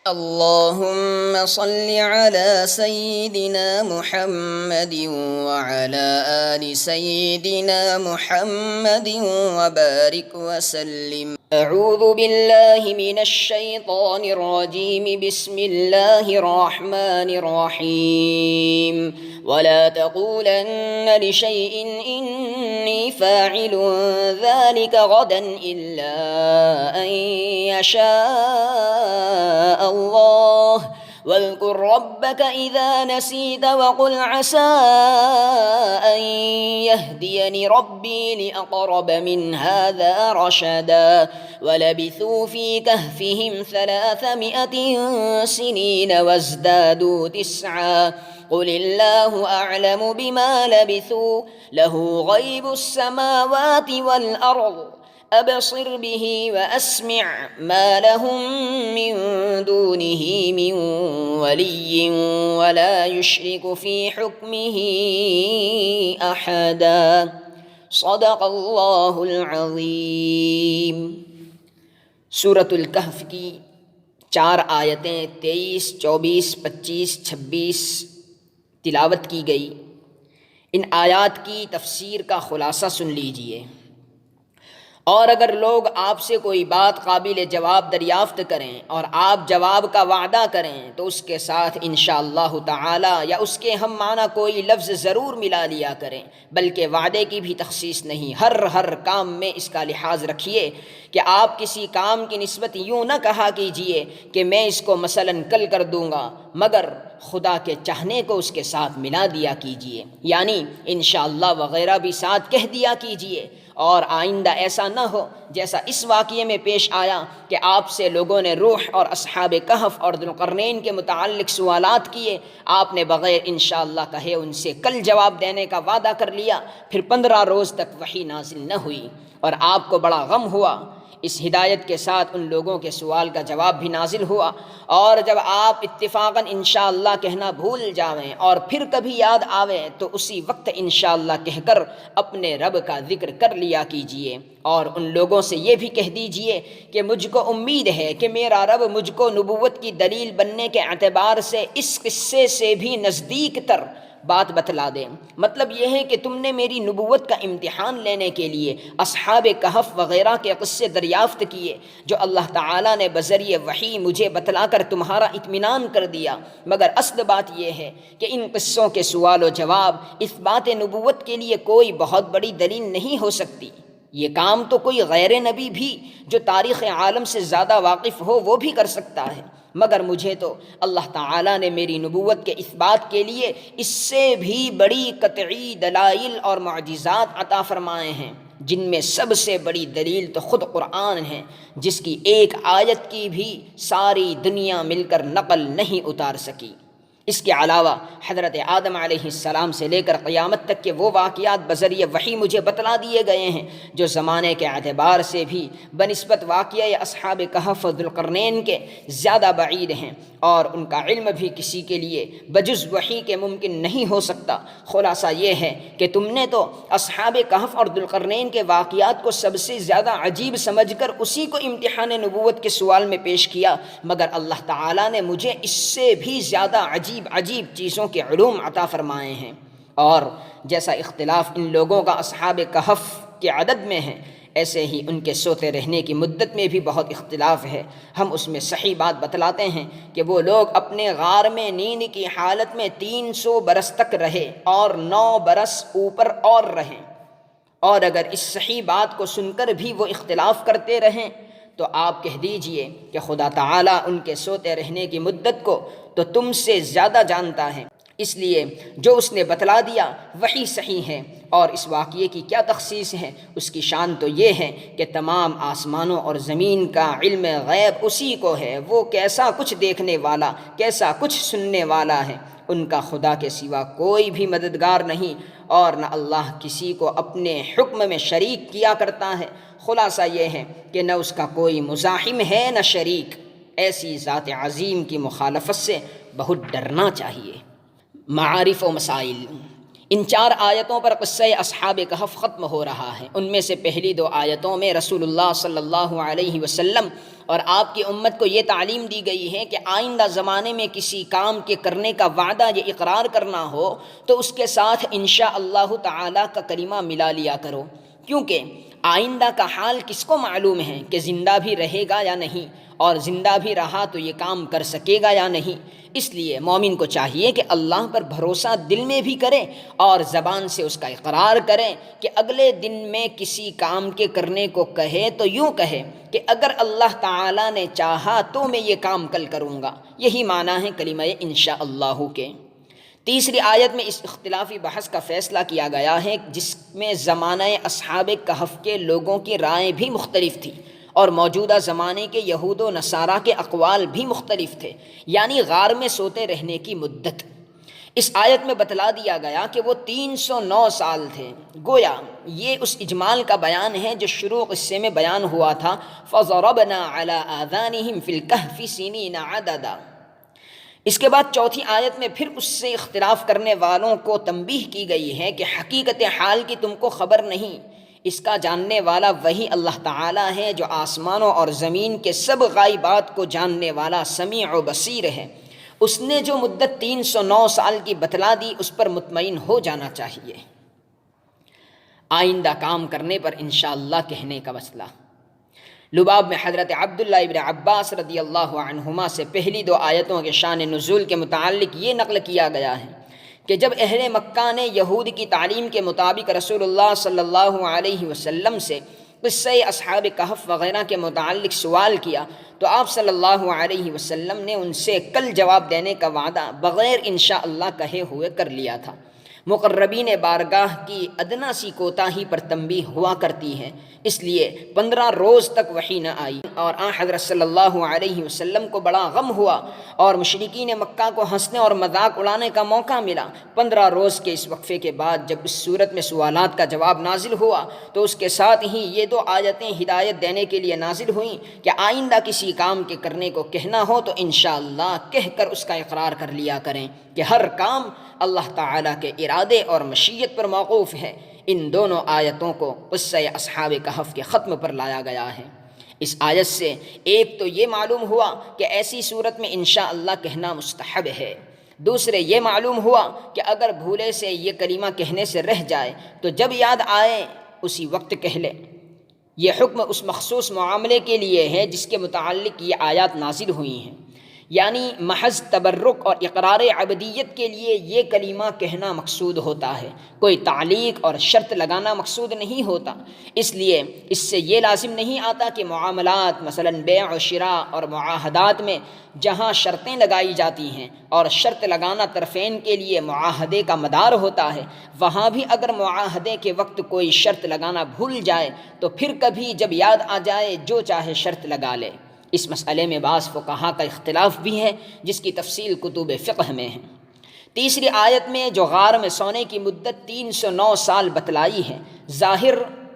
اللهم صل على سيدنا محمد وعلى آل سيدنا محمد وبارك وسلم. أعوذ بالله من الشيطان الرجيم. بسم الله الرحمن الرحيم. ولا تقولن لشيء إني فاعل ذلك غدا إلا أن يشاء الله. واذكر ربك إذا نسيت وقل عسى أن يهديني ربي لأقرب من هذا رشدا. ولبثوا في كهفهم 300 سنين وازدادوا 9. قل الله أعلم بما لبثوا له غيب السماوات والأرض أبصر به وأسمع ما لهم من دونه من ولي ولا يشرك في حكمه أحدا. صدق اللہ العظیم. سورۃ الکہف کی 4 آیتیں 23، 24، 25، 26 تلاوت کی گئی. ان آیات کی تفسیر کا خلاصہ سن لیجئے. اور اگر لوگ آپ سے کوئی بات قابل جواب دریافت کریں اور آپ جواب کا وعدہ کریں تو اس کے ساتھ انشاءاللہ تعالی یا اس کے ہم معنی کوئی لفظ ضرور ملا لیا کریں، بلکہ وعدے کی بھی تخصیص نہیں. ہر کام میں اس کا لحاظ رکھیے کہ آپ کسی کام کی نسبت یوں نہ کہا کیجئے کہ میں اس کو مثلاً کل کر دوں گا، مگر خدا کے چاہنے کو اس کے ساتھ ملا دیا کیجئے، یعنی انشاءاللہ وغیرہ بھی ساتھ کہہ دیا کیجئے. اور آئندہ ایسا نہ ہو جیسا اس واقعے میں پیش آیا کہ آپ سے لوگوں نے روح اور اصحاب کہف اور ذوالقرنین کے متعلق سوالات کیے، آپ نے بغیر انشاءاللہ کہے ان سے کل جواب دینے کا وعدہ کر لیا، پھر 15 روز تک وحی نازل نہ ہوئی اور آپ کو بڑا غم ہوا. اس ہدایت کے ساتھ ان لوگوں کے سوال کا جواب بھی نازل ہوا. اور جب آپ اتفاقاً انشاءاللہ کہنا بھول جاویں اور پھر کبھی یاد آویں تو اسی وقت انشاءاللہ کہہ کر اپنے رب کا ذکر کر لیا کیجئے. اور ان لوگوں سے یہ بھی کہہ دیجئے کہ مجھ کو امید ہے کہ میرا رب مجھ کو نبوت کی دلیل بننے کے اعتبار سے اس قصے سے بھی نزدیک تر بات بتلا دیں. مطلب یہ ہے کہ تم نے میری نبوت کا امتحان لینے کے لیے اصحاب کہف وغیرہ کے قصے دریافت کیے جو اللہ تعالیٰ نے بذریعہ وحی مجھے بتلا کر تمہارا اطمینان کر دیا، مگر اصل بات یہ ہے کہ ان قصوں کے سوال و جواب اثبات نبوت کے لیے کوئی بہت بڑی دلیل نہیں ہو سکتی. یہ کام تو کوئی غیر نبی بھی جو تاریخ عالم سے زیادہ واقف ہو وہ بھی کر سکتا ہے، مگر مجھے تو اللہ تعالیٰ نے میری نبوت کے اثبات کے لیے اس سے بھی بڑی قطعی دلائل اور معجزات عطا فرمائے ہیں، جن میں سب سے بڑی دلیل تو خود قرآن ہے، جس کی ایک آیت کی بھی ساری دنیا مل کر نقل نہیں اتار سکی. اس کے علاوہ حضرت آدم علیہ السلام سے لے کر قیامت تک کے وہ واقعات بذریعہ وحی مجھے بتلا دیے گئے ہیں جو زمانے کے اعتبار سے بھی بنسبت واقعہ اصحاب کہف و ذوالقرنین کے زیادہ بعید ہیں، اور ان کا علم بھی کسی کے لیے بجز وحی کے ممکن نہیں ہو سکتا. خلاصہ یہ ہے کہ تم نے تو اصحاب کہف اور ذوالقرنین کے واقعات کو سب سے زیادہ عجیب سمجھ کر اسی کو امتحان نبوت کے سوال میں پیش کیا، مگر اللہ تعالیٰ نے مجھے اس سے بھی زیادہ عجیب چیزوں کے علوم عطا فرمائے ہیں. اور جیسا اختلاف ان لوگوں کا اصحاب کہف کے عدد میں ہے، ایسے ہی ان کے سوتے رہنے کی مدت میں بھی بہت اختلاف ہے. ہم اس میں صحیح بات بتلاتے ہیں کہ وہ لوگ اپنے غار میں نیند کی حالت میں 300 برس تک رہے اور 9 برس اوپر اور رہیں. اور اگر اس صحیح بات کو سن کر بھی وہ اختلاف کرتے رہیں تو آپ کہہ دیجئے کہ خدا تعالیٰ ان کے سوتے رہنے کی مدت کو تو تم سے زیادہ جانتا ہے، اس لیے جو اس نے بتلا دیا وہی صحیح ہے. اور اس واقعے کی کیا تخصیص ہے؟ اس کی شان تو یہ ہے کہ تمام آسمانوں اور زمین کا علم غیب اسی کو ہے. وہ کیسا کچھ دیکھنے والا، کیسا کچھ سننے والا ہے. ان کا خدا کے سوا کوئی بھی مددگار نہیں، اور نہ اللہ کسی کو اپنے حکم میں شریک کیا کرتا ہے. خلاصہ یہ ہے کہ نہ اس کا کوئی مزاحم ہے نہ شریک. ایسی ذات عظیم کی مخالفت سے بہت ڈرنا چاہیے. معارف و مسائل. ان 4 آیتوں پر قصہ اصحاب کہف ختم ہو رہا ہے۔ ان میں سے پہلی 2 آیتوں میں رسول اللہ صلی اللہ علیہ وسلم اور آپ کی امت کو یہ تعلیم دی گئی ہے کہ آئندہ زمانے میں کسی کام کے کرنے کا وعدہ یا اقرار کرنا ہو تو اس کے ساتھ انشاءاللہ تعالی کا کلمہ ملا لیا کرو، کیونکہ آئندہ کا حال کس کو معلوم ہے کہ زندہ بھی رہے گا یا نہیں، اور زندہ بھی رہا تو یہ کام کر سکے گا یا نہیں۔ اس لیے مومن کو چاہیے کہ اللہ پر بھروسہ دل میں بھی کرے اور زبان سے اس کا اقرار کرے کہ اگلے دن میں کسی کام کے کرنے کو کہے تو یوں کہے کہ اگر اللہ تعالی نے چاہا تو میں یہ کام کل کروں گا۔ یہی معنی ہے کلمہ انشاءاللہ کے۔ تیسری آیت میں اس اختلافی بحث کا فیصلہ کیا گیا ہے جس میں زمانہ اصحاب کہف کے لوگوں کی رائے بھی مختلف تھی اور موجودہ زمانے کے یہود و نصارہ کے اقوال بھی مختلف تھے، یعنی غار میں سوتے رہنے کی مدت۔ اس آیت میں بتلا دیا گیا کہ وہ 309 سال تھے۔ گویا یہ اس اجمال کا بیان ہے جو شروع قصے میں بیان ہوا تھا، فَضَرَبْنَا عَلَىٰ آذَانِهِمْ فِي الْكَهْفِ سِنِينَ عَدَدًا۔ اس کے بعد چوتھی آیت میں پھر اس سے اختلاف کرنے والوں کو تنبیہ کی گئی ہے کہ حقیقت حال کی تم کو خبر نہیں، اس کا جاننے والا وہی اللہ تعالی ہے جو آسمانوں اور زمین کے سب غائبات کو جاننے والا سمیع و بصیر ہے۔ اس نے جو مدت 309 سال کی بتلا دی اس پر مطمئن ہو جانا چاہیے۔ آئندہ کام کرنے پر انشاءاللہ کہنے کا مسئلہ۔ لباب میں حضرت عبداللہ ابن عباس رضی اللہ عنہما سے پہلی 2 آیتوں کے شان نزول کے متعلق یہ نقل کیا گیا ہے کہ جب اہل مکہ نے یہود کی تعلیم کے مطابق رسول اللہ صلی اللہ علیہ وسلم سے قصہ اصحاب کہف وغیرہ کے متعلق سوال کیا تو آپ صلی اللہ علیہ وسلم نے ان سے کل جواب دینے کا وعدہ بغیر انشاءاللہ کہے ہوئے کر لیا تھا۔ مقربین بارگاہ کی ادنا سی کوتاہی پر تنبیہ ہوا کرتی ہے، اس لیے 15 روز تک وحی نہ آئی اور آن حضرت صلی اللہ علیہ وسلم کو بڑا غم ہوا اور مشرکین مکہ کو ہنسنے اور مذاق اڑانے کا موقع ملا۔ 15 روز کے اس وقفے کے بعد جب اس صورت میں سوالات کا جواب نازل ہوا تو اس کے ساتھ ہی یہ 2 آیتیں ہدایت دینے کے لیے نازل ہوئیں کہ آئندہ کسی کام کے کرنے کو کہنا ہو تو انشاءاللہ کہہ کر اس کا اقرار کر لیا کریں کہ ہر کام اللہ تعالیٰ کے ارادے اور مشیت پر موقوف ہے۔ ان دونوں آیتوں کو قصہ اصحاب کہف کے ختم پر لایا گیا ہے۔ اس آیت سے ایک تو یہ معلوم ہوا کہ ایسی صورت میں انشاءاللہ کہنا مستحب ہے، دوسرے یہ معلوم ہوا کہ اگر بھولے سے یہ کلمہ کہنے سے رہ جائے تو جب یاد آئے اسی وقت کہہ لے۔ یہ حکم اس مخصوص معاملے کے لیے ہے جس کے متعلق یہ آیات نازل ہوئی ہیں، یعنی محض تبرک اور اقرار عبدیت کے لیے یہ کلمہ کہنا مقصود ہوتا ہے، کوئی تعلیق اور شرط لگانا مقصود نہیں ہوتا۔ اس لیے اس سے یہ لازم نہیں آتا کہ معاملات مثلا بیع و شراء اور معاہدات میں جہاں شرطیں لگائی جاتی ہیں اور شرط لگانا طرفین کے لیے معاہدے کا مدار ہوتا ہے، وہاں بھی اگر معاہدے کے وقت کوئی شرط لگانا بھول جائے تو پھر کبھی جب یاد آ جائے جو چاہے شرط لگا لے۔ اس مسئلے میں بعض فقہا کا اختلاف بھی ہے جس کی تفصیل کتب فقہ میں ہے۔ تیسری آیت میں جو غار میں سونے کی مدت 309 سال بتلائی ہے، ظاہر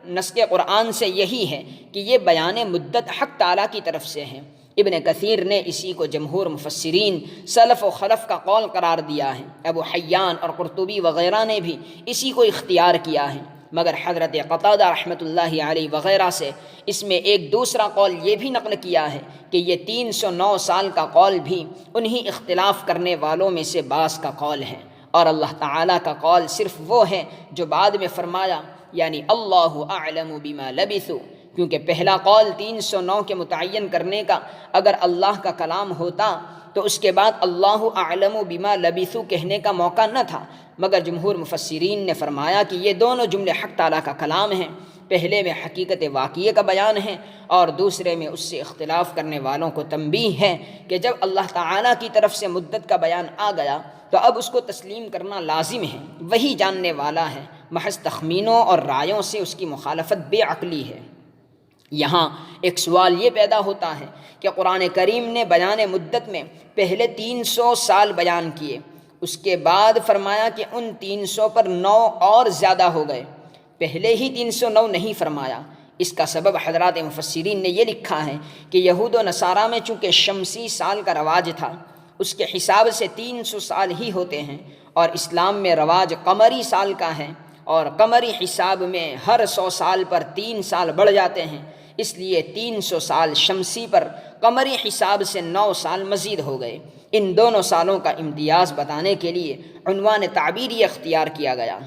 نص قرآن سے یہی ہے کہ یہ بیان مدت حق تعالیٰ کی طرف سے ہے۔ ابن کثیر نے اسی کو جمہور مفسرین سلف و خلف کا قول قرار دیا ہے۔ ابو حیان اور قرطبی وغیرہ نے بھی اسی کو اختیار کیا ہے، مگر حضرت قتادہ رحمۃ اللہ علیہ وغیرہ سے اس میں ایک دوسرا قول یہ بھی نقل کیا ہے کہ یہ 309 سال کا قول بھی انہی اختلاف کرنے والوں میں سے بعض کا قول ہے، اور اللہ تعالیٰ کا قول صرف وہ ہے جو بعد میں فرمایا، یعنی اللہ اعلم بما لبثوا، کیونکہ پہلا قول 309 کے متعین کرنے کا اگر اللہ کا کلام ہوتا تو اس کے بعد اللہ اعلم بما لبثوا کہنے کا موقع نہ تھا، مگر جمہور مفسرین نے فرمایا کہ یہ دونوں جملے حق تعالیٰ کا کلام ہیں، پہلے میں حقیقت واقعے کا بیان ہے اور دوسرے میں اس سے اختلاف کرنے والوں کو تنبیہ ہے کہ جب اللہ تعالیٰ کی طرف سے مدت کا بیان آ گیا تو اب اس کو تسلیم کرنا لازم ہے، وہی جاننے والا ہے، محض تخمینوں اور رائوں سے اس کی مخالفت بے عقلی ہے۔ یہاں ایک سوال یہ پیدا ہوتا ہے کہ قرآن کریم نے بیان مدت میں پہلے 300 سال بیان کیے، اس کے بعد فرمایا کہ ان 300 پر 9 اور زیادہ ہو گئے، پہلے ہی 309 نہیں فرمایا۔ اس کا سبب حضرات مفسرین نے یہ لکھا ہے کہ یہود و نصارہ میں چونکہ شمسی سال کا رواج تھا، اس کے حساب سے 300 سال ہی ہوتے ہیں، اور اسلام میں رواج قمری سال کا ہے، اور قمری حساب میں ہر 100 سال پر 3 سال بڑھ جاتے ہیں، اس لیے 300 سال شمسی پر قمری حساب سے 9 سال مزید ہو گئے۔ ان دونوں سالوں کا امتیاز بتانے کے لیے عنوان تعبیری اختیار کیا گیا۔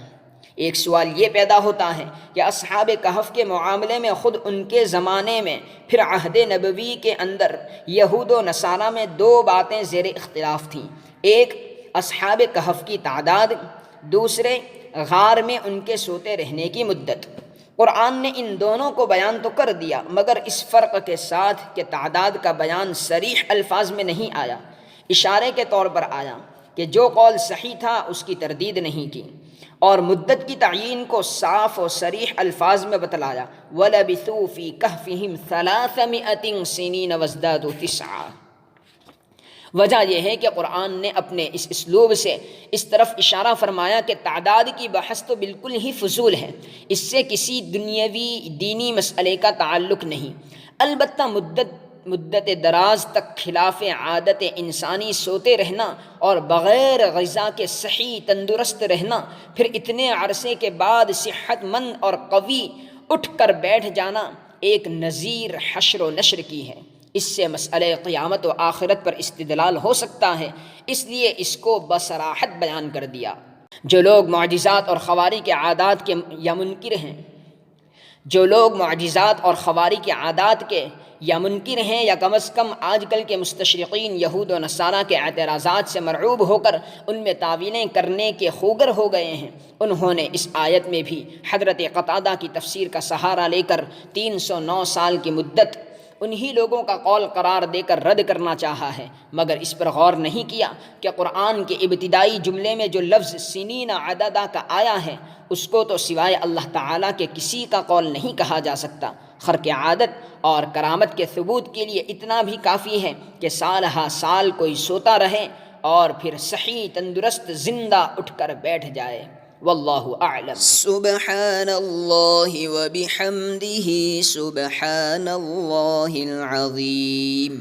ایک سوال یہ پیدا ہوتا ہے کہ اصحاب کہف کے معاملے میں خود ان کے زمانے میں، پھر عہد نبوی کے اندر یہود و نصارہ میں 2 باتیں زیر اختلاف تھیں، ایک اصحاب کہف کی تعداد، دوسرے غار میں ان کے سوتے رہنے کی مدت۔ قرآن نے ان دونوں کو بیان تو کر دیا، مگر اس فرق کے ساتھ کہ تعداد کا بیان صریح الفاظ میں نہیں آیا، اشارے کے طور پر آیا کہ جو قول صحیح تھا اس کی تردید نہیں کی، اور مدت کی تعیین کو صاف و صریح الفاظ میں بتلایا، وَلَبِثُوا فِي كَهْفِهِمْ 300 سِنِينَ وَازْدَادُوا 9۔ وجہ یہ ہے کہ قرآن نے اپنے اس اسلوب سے اس طرف اشارہ فرمایا کہ تعداد کی بحث تو بالکل ہی فضول ہے، اس سے کسی دنیاوی دینی مسئلے کا تعلق نہیں، البتہ مدت دراز تک خلاف عادت انسانی سوتے رہنا اور بغیر غذا کے صحیح تندرست رہنا، پھر اتنے عرصے کے بعد صحت مند اور قوی اٹھ کر بیٹھ جانا، ایک نظیر حشر و نشر کی ہے۔ اس سے مسئلہ قیامت و آخرت پر استدلال ہو سکتا ہے، اس لیے اس کو بصراحت بیان کر دیا۔ جو لوگ معجزات اور خوارق عادات کے یا منکر ہیں، جو لوگ معجزات اور خوارق عادات کے یا منکر ہیں، یا کم از کم آج کل کے مستشرقین یہود و نصارہ کے اعتراضات سے مرعوب ہو کر ان میں تعویلیں کرنے کے خوگر ہو گئے ہیں، انہوں نے اس آیت میں بھی حضرت قتادہ کی تفسیر کا سہارا لے کر 309 سال کی مدت انہی لوگوں کا قول قرار دے کر رد کرنا چاہا ہے، مگر اس پر غور نہیں کیا کہ قرآن کے ابتدائی جملے میں جو لفظ سنین عددہ کا آیا ہے، اس کو تو سوائے اللہ تعالیٰ کے کسی کا قول نہیں کہا جا سکتا۔ خرق عادت اور کرامت کے ثبوت کے لیے اتنا بھی کافی ہے کہ سال ہا سال کوئی سوتا رہے اور پھر صحیح تندرست زندہ اٹھ کر بیٹھ جائے۔ واللہ اعلم۔ سبحان اللہ وبحمدہ سبحان اللہ العظیم۔